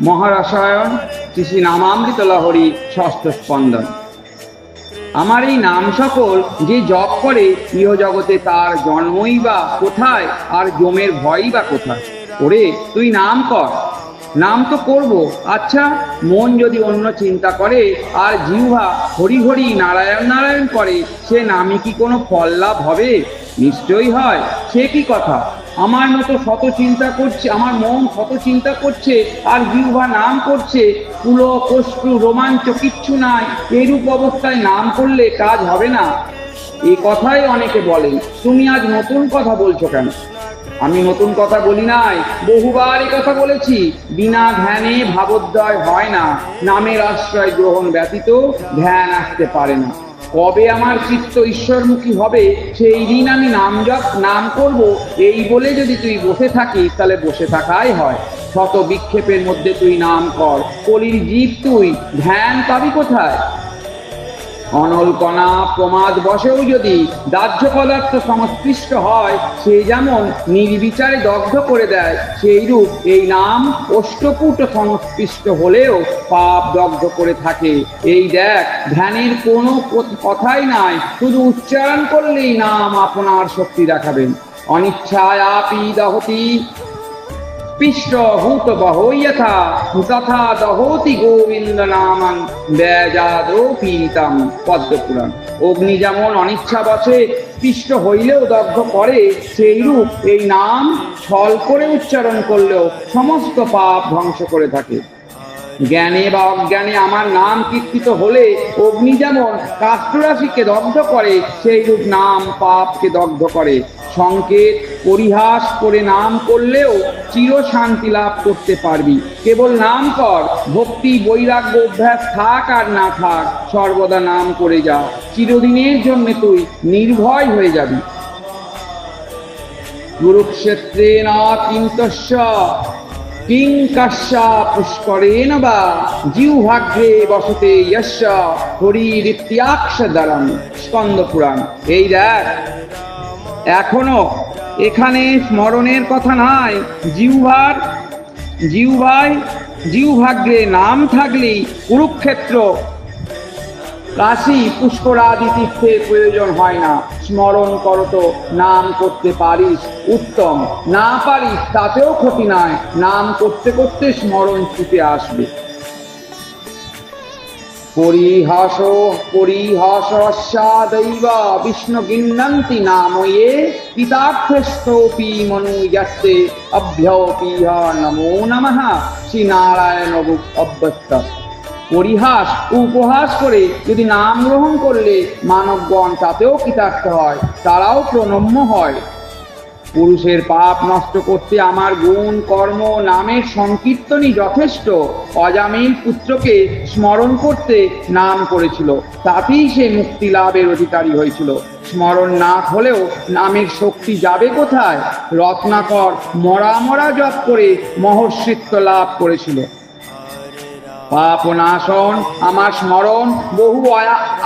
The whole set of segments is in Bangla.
মহারসায়ন শ্রী শ্রী নামামৃত লহরী ষষ্ঠ স্পন্দন। আমার এই নাম সকল যে জপ করে ইহজগতে তার জন্মই বা কোথায়, আর জমের ভয়ই বা কোথায়? ওরে তুই নাম কর। নাম তো করব, আচ্ছা মন যদি অন্য চিন্তা করে আর জিহ্বা হরি হরি নারায়ণ নারায়ণ করে, সে নামে কি কোনো ফল লাভ হবে? নিশ্চয়ই হয়। সে কি কথা? আমার মতো শত চিন্তা করছে, আমার মন শত চিন্তা করছে আর জিহ্বা নাম করছে, পুল কষ্ট রোমাঞ্চ কিচ্ছু নাই, এরূপ অবস্থায় নাম করলে কাজ হবে না। এই কথাই অনেকে বলেন। তুমি আজ নতুন কথা বলছো কেন? আমি নতুন কথা বলি নাই, বহুবার এই কথা বলেছি। বিনা ধ্যানে ভাবোদয় হয় না, নামের আশ্রয় গ্রহণ ব্যতীত ধ্যান আসতে পারে না। কবে আমার চিত্ত ঈশ্বরমুখী হবে সেই দিন আমি নাম করব, এই বলে যদি তুই বসে থাকিস তাহলে বসে থাকাই হয়। শত বিক্ষেপের মধ্যে তুই নাম কর, কলির জীব তুই, ধ্যান পাবি কোথায়? অনলকণা প্রমাদ বশেও যদি দাহ্য পদার্থ সংশ্লিষ্ট হয়, সে যেমন নির্বিচারে দগ্ধ করে দেয়, সেইরূপ এই নাম অষ্টপুট সংশ্লিষ্ট হলেও পাপ দগ্ধ করে থাকে। এই দেখ, ধ্যানের কোনো কথাই নাই, শুধু উচ্চারণ করলেই নাম আপনার শক্তি দেখাবেন। অনিচ্ছায়াপি দহতি পিষ্ট হুত বহয়থা তথা দহতি গোবিন্দ নামং বেজাদো পীড়িতাম। পদ্মপুরাণ। অগ্নি যেমন অনিচ্ছা বশে পিষ্ট হইলেও দগ্ধ করে, সেইরূপ এই নাম ছল করে উচ্চারণ করলেও সমস্ত পাপ ধ্বংস করে থাকে। জ্ঞানে বা অজ্ঞানে আমার নাম কীর্তিত হলে অগ্নি যেমন কাষ্ঠরাশিকে দগ্ধ করে, সেইরূপ নাম পাপকে দগ্ধ করে। সংকেত পরিহাস করে নাম করলেও চির শান্তি লাভ করতে পারবি। কেবল নাম কর, ভক্তি বৈরাগ্য অভ্যাস থাক আর না থাক, সর্বদা নাম করে যা, চিরদিনের জন্য তুই নির্ভয় হয়ে যাবি। কুরুক্ষেত্রে না কিন্তস্য কিং কাশ্যা পুষ্করেণ বা জিহ্বাগ্রে বসতে যস্য হরিরিত্যাক্ষরম। স্কন্দ পুরাণ। এই দেখ, এখনো এখানে স্মরণের কথা নাই। জিহ্বাগ্রে নাম থাকলেই কুরুক্ষেত্র কাশী পুষ্করাদি তীর্থের প্রয়োজন হয় না। স্মরণ করত, নাম করতে পারিস উত্তম, না পারিস তাতেও ক্ষতি নাই, নাম করতে করতে স্মরণ ছুটে আসবে। পরিহাসস্যাদৈব বিষ্ণু গিন্নন্তি নাময়ে পিতার্থস্থোপি মনুয়াস্তে অভ্যপিহ নমো নমঃ শ্রীনারায়ণ অভ্যস্ত। পরিহাস উপহাস করে যদি নাম গ্রহণ করলে মানবগণ তাতেও কৃতার্থ হয়, তারাও প্রণম্য হয়। পুরুষের পাপ নষ্ট করতে আমার গুণ কর্ম নামের সংকীর্তনই যথেষ্ট। অজামিল পুত্রকে স্মরণ করতে নাম করেছিল, তাতেই সে মুক্তি লাভের অধিকারী হয়েছিল। স্মরণ না হলেও নামের শক্তি যাবে কোথায়? রত্নাকর মরা মরা জপ করে মহর্ষিত্ব লাভ করেছিল। পাপ নাশন আমার স্মরণ বহু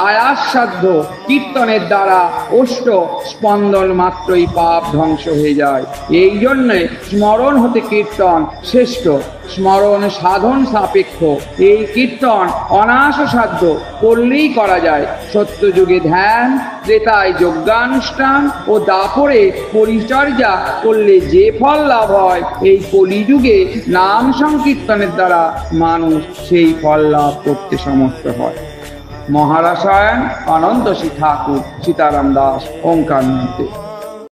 আয়াসসাধ্য, কীর্তনের দ্বারা অষ্ট স্পন্দন মাত্রই পাপ ধ্বংস হয়ে যায়। এই জন্যে স্মরণ হতে কীর্তন শ্রেষ্ঠ। স্মরণ সাধন সাপেক্ষ, এই কীর্তন অনায়াস সাধ্য, করলেই করা যায়। সত্যযুগে ধ্যান, ত্রেতায় যজ্ঞানুষ্ঠান ও দাপরে পরিচর্যা করলে যে ফল লাভ হয়, এই কলিযুগে নাম সংকীর্তনের দ্বারা মানুষ সেই ফল লাভ করতে সমর্থ হয়। মহারসায়ন আনন্দ শ্রী ঠাকুর সীতারাম দাস। ওঙ্কার মধ্যে।